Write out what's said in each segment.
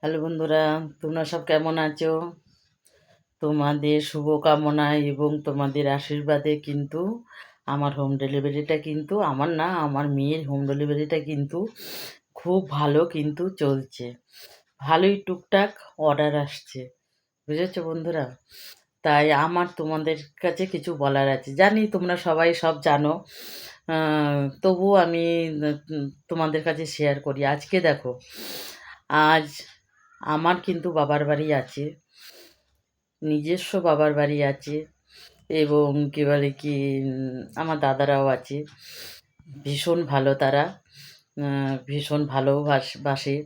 Hello বন্ধুরা, তোমরা সব কেমন আছো? তোমাদের শুভকামনায় এবং তোমাদের আশীর্বাদে কিন্তু আমার হোম ডেলিভারিটা কিন্তু আমার না, আমার মেয়ের হোম ডেলিভারিটা কিন্তু খুব ভালো কিন্তু চলছে। ভালোই টুকটাক অর্ডার আসছে, বুঝেছো বন্ধুরা? তাই আমার তোমাদের কাছে কিছু বলার আছে। জানি তোমরা সবাই সব জানো, তবুও আমি তোমাদের কাছে শেয়ার করি। আজকে দেখো, আজ আমার কিন্তু বাবার বাড়ি আছে, নিজস্ব বাবার বাড়ি আছে, এবং কী বলে কি আমার দাদারাও আছে। ভীষণ ভালো তারা, ভীষণ ভালোবাসে,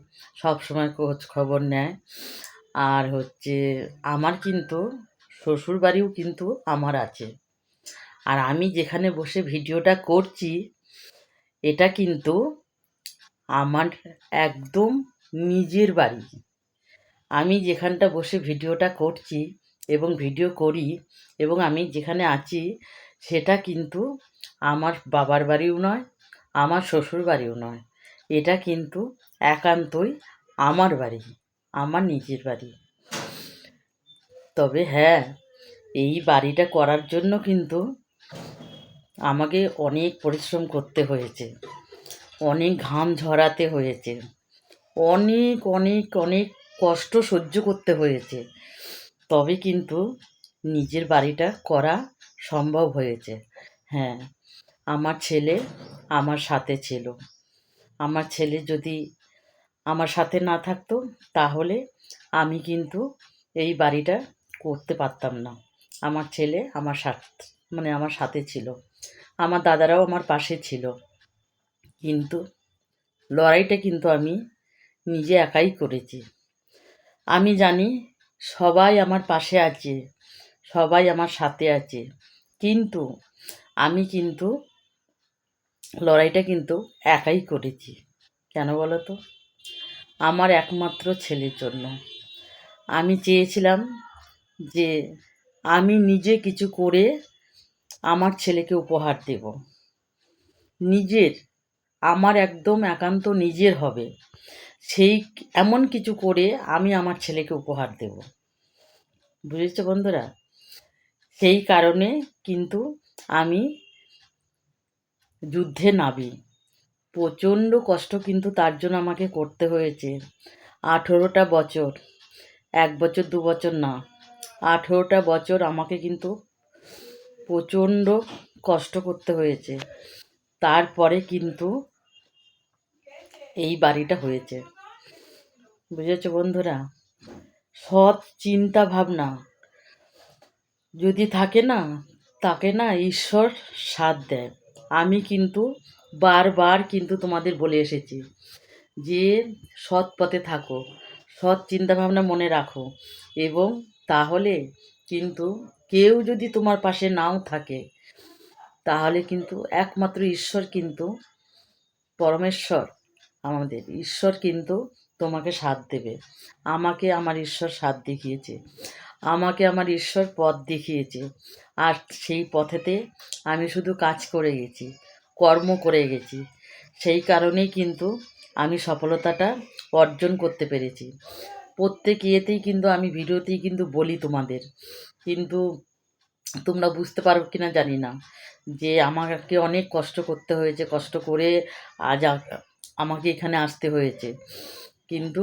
সবসময় খোঁজ খবর নেয়। আর হচ্ছে আমার কিন্তু শ্বশুর বাড়িও কিন্তু আমার আছে। আর আমি যেখানে বসে ভিডিওটা করছি, এটা কিন্তু আমার একদম নিজের বাড়ি। আমি যেখানটা বসে ভিডিওটা করছি এবং ভিডিও করি এবং আমি যেখানে আছি, সেটা কিন্তু আমার বাবার বাড়িও নয়, আমার শ্বশুর বাড়িও নয়। এটা কিন্তু একান্তই আমার বাড়ি, আমার নিজের বাড়ি। তবে হ্যাঁ, এই বাড়িটা করার জন্য কিন্তু আমাকে অনেক পরিশ্রম করতে হয়েছে, অনেক ঘাম ঝরাতে হয়েছে, অনেক অনেক অনেক কষ্ট সহ্য করতে হয়েছে। তবে কিন্তু নিজের বাড়িটা করা সম্ভব হয়েছে। হ্যাঁ, আমার ছেলে আমার সাথে ছিল। আমার ছেলে যদি আমার সাথে না থাকতো, তাহলে আমি কিন্তু এই বাড়িটা করতে পারতাম না। আমার ছেলে আমার আমার সাথে ছিল। আমার দাদারাও আমার পাশে ছিল। কিন্তু লড়াইটা কিন্তু আমি নিজে একাই করেছি। আমি জানি সবাই আমার পাশে আছে, সবাই আমার সাথে আছে, কিন্তু আমি কিন্তু লড়াইটা কিন্তু একাই করেছি। কেন বলো তো? আমার একমাত্র ছেলের জন্য। আমি চেয়েছিলাম যে আমি নিজে কিছু করে আমার ছেলেকে উপহার দেব। নিজের, আমার একদম একান্ত নিজের হবে, সেই এমন কিছু করে আমি আমার ছেলেকে উপহার দেব। বুঝেছো বন্ধুরা? সেই কারণে কিন্তু আমি যুদ্ধে নামি। প্রচণ্ড কষ্ট কিন্তু তার জন্য আমাকে করতে হয়েছে। 18টা বছর, 1 বছর 2 বছর না, 18টা বছর আমাকে কিন্তু প্রচণ্ড কষ্ট করতে হয়েছে। তারপরে কিন্তু এই বাড়িটা হয়েছে। বুঝেছো বন্ধুরা? সৎ চিন্তা ভাবনা যদি থাকে না, তাকে না ঈশ্বর সাথ দেয়। আমি কিন্তু বারবার কিন্তু তোমাদের বলে এসেছি যে সৎ পথে থাকো, সৎ চিন্তাভাবনা মনে রাখো, এবং তাহলে কিন্তু কেউ যদি তোমার পাশে নাও থাকে, তাহলে কিন্তু একমাত্র ঈশ্বর কিন্তু, পরমেশ্বর, আমাদের ঈশ্বর কিন্তু তোমাকে সাথ দেবে। আমাকে আমার ঈশ্বর সাথ দেখিয়েছে, আমাকে আমার ঈশ্বর পথ দেখিয়েছে। আর সেই পথেতে আমি শুধু কাজ করে গেছি, কর্ম করে গেছি। সেই কারণেই কিন্তু আমি সফলতাটা অর্জন করতে পেরেছি। প্রত্যেক ইয়েতেই কিন্তু আমি ভিডিওতেই কিন্তু বলি তোমাদের, কিন্তু তোমরা বুঝতে পারো কি না জানি না, যে আমাকে অনেক কষ্ট করতে হয়েছে, কষ্ট করে আজ আমাকে এখানে আসতে হয়েছে। কিন্তু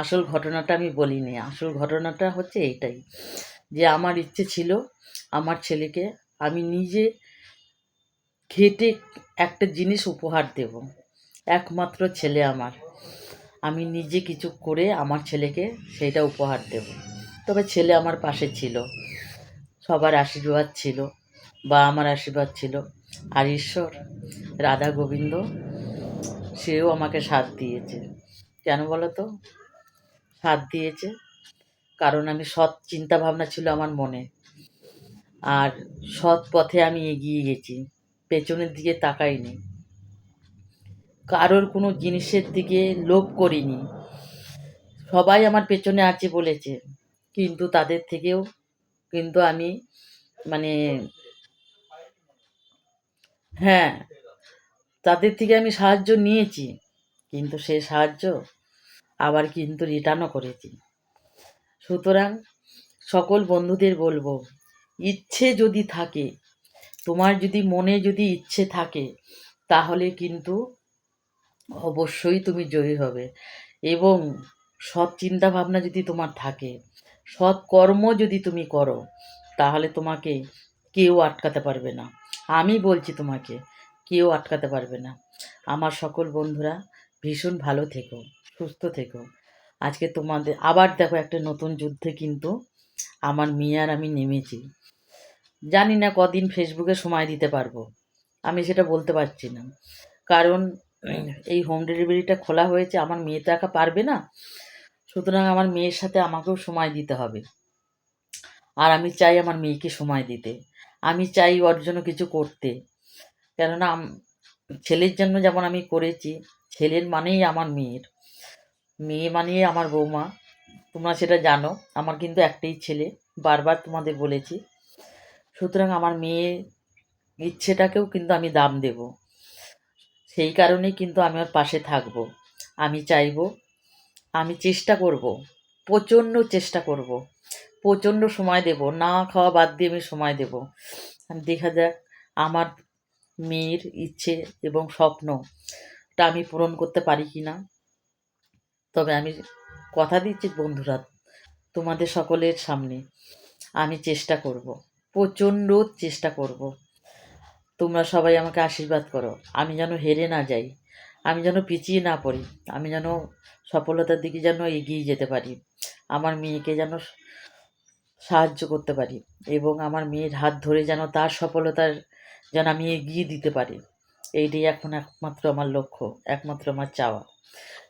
আসল ঘটনাটা আমি বলিনি। আসল ঘটনাটা হচ্ছে এইটাই, যে আমার ইচ্ছে ছিল আমার ছেলেকে আমি নিজে খেটে একটা জিনিস উপহার দেব। একমাত্র ছেলে আমার, আমি নিজে কিছু করে আমার ছেলেকে সেইটা উপহার দেব। তবে ছেলে আমার পাশে ছিল, সবার আশীর্বাদ ছিল, বা আমার আশীর্বাদ ছিল। আর ঈশ্বর, রাধা গোবিন্দ, সেও আমাকে সাথ দিয়েছে। কেন বলো তো? সাথ দিয়েছে কারণ আমি সৎ চিন্তা ভাবনা ছিল আমার মনে, আর সৎ পথে আমি এগিয়ে গেছি, পেছনের দিকে তাকাইনি, কারোর কোনো জিনিসের দিকে লোভ করিনি। সবাই আমার পেছনে আছে বলেছে, কিন্তু তাদের থেকেও কিন্তু আমি মানে হ্যাঁ, তাদের থেকে আমি সাহায্য নিয়েছি, কিন্তু সেই সাহায্য আবার কিন্তু রিটার্নও করেছি। সুতরাং সকল বন্ধুদের বলবো, ইচ্ছে যদি থাকে, তোমার যদি মনে যদি ইচ্ছে থাকে, তাহলে কিন্তু অবশ্যই তুমি জয়ী হবে। এবং সৎ চিন্তা ভাবনা যদি তোমার থাকে, সৎ কর্ম যদি তুমি করো, তাহলে তোমাকে কেউ আটকাতে পারবে না। আমি বলছি তোমাকে, কেউ আটকাতে পারবে না। আমার সকল বন্ধুরা ভীষণ ভালো থেকো, সুস্থ থেকো। আজকে তোমাদের আবার দেখো একটা নতুন যুদ্ধে কিন্তু আমার মেয়ে আর আমি নেমেছি। জানি না কদিন ফেসবুকে সময় দিতে পারবো, আমি সেটা বলতে পারছি না। কারণ এই হোম ডেলিভারিটা খোলা হয়েছে, আমার মেয়ে তো একা পারবে না। সুতরাং আমার মেয়ের সাথে আমাকেও সময় দিতে হবে। আর আমি চাই আমার মেয়েকে সময় দিতে, আমি চাই ওর জন্য কিছু করতে। কেননা ছেলের জন্য যেমন আমি করেছি, ছেলের মানেই আমার মেয়ের, মেয়ে মানেই আমার বৌমা। তোমরা সেটা জানো, আমার কিন্তু একটাই ছেলে, বারবার তোমাদের বলেছি। সুতরাং আমার মেয়ের ইচ্ছেটাকেও কিন্তু আমি দাম দেব। সেই কারণেই কিন্তু আমি ওর পাশে থাকবো। আমি চাইবো, আমি চেষ্টা করব, প্রচণ্ড চেষ্টা করব, প্রচণ্ড সময় দেব, না খাওয়া বাদ দিয়ে আমি সময় দেব। দেখা যাক আমার মেয়ের ইচ্ছে এবং স্বপ্নটা আমি পূরণ করতে পারি কি না। তবে আমি কথা দিচ্ছি বন্ধুরা, তোমাদের সকলের সামনে আমি চেষ্টা করব, প্রচণ্ড চেষ্টা করব। তোমরা সবাই আমাকে আশীর্বাদ করো, আমি যেন হেরে না যাই, আমি যেন পিছিয়ে না পড়ি, আমি যেন সফলতার দিকে যেন এগিয়ে যেতে পারি, আমার মেয়েকে যেন সাহায্য করতে পারি, এবং আমার মেয়ের হাত ধরে যেন তার সফলতার যেন আমি এগিয়ে দিতে পারি। এইটাই এখন একমাত্র আমার লক্ষ্য, একমাত্র আমার চাওয়া।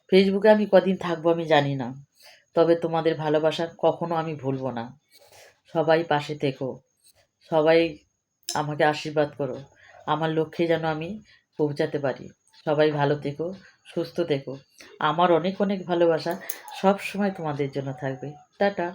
ফেসবুকে আমি কদিন থাকবো আমি জানি না, তবে তোমাদের ভালোবাসা কখনো আমি ভুলবো না। সবাই পাশে থেকো, সবাই আমাকে আশীর্বাদ করো, আমার লক্ষ্যে যেন আমি পৌঁছাতে পারি। সবাই ভালো থেকো, সুস্থ থেকো। আমার অনেক অনেক ভালোবাসা সব সময় তোমাদের জন্য থাকবে। টাটা।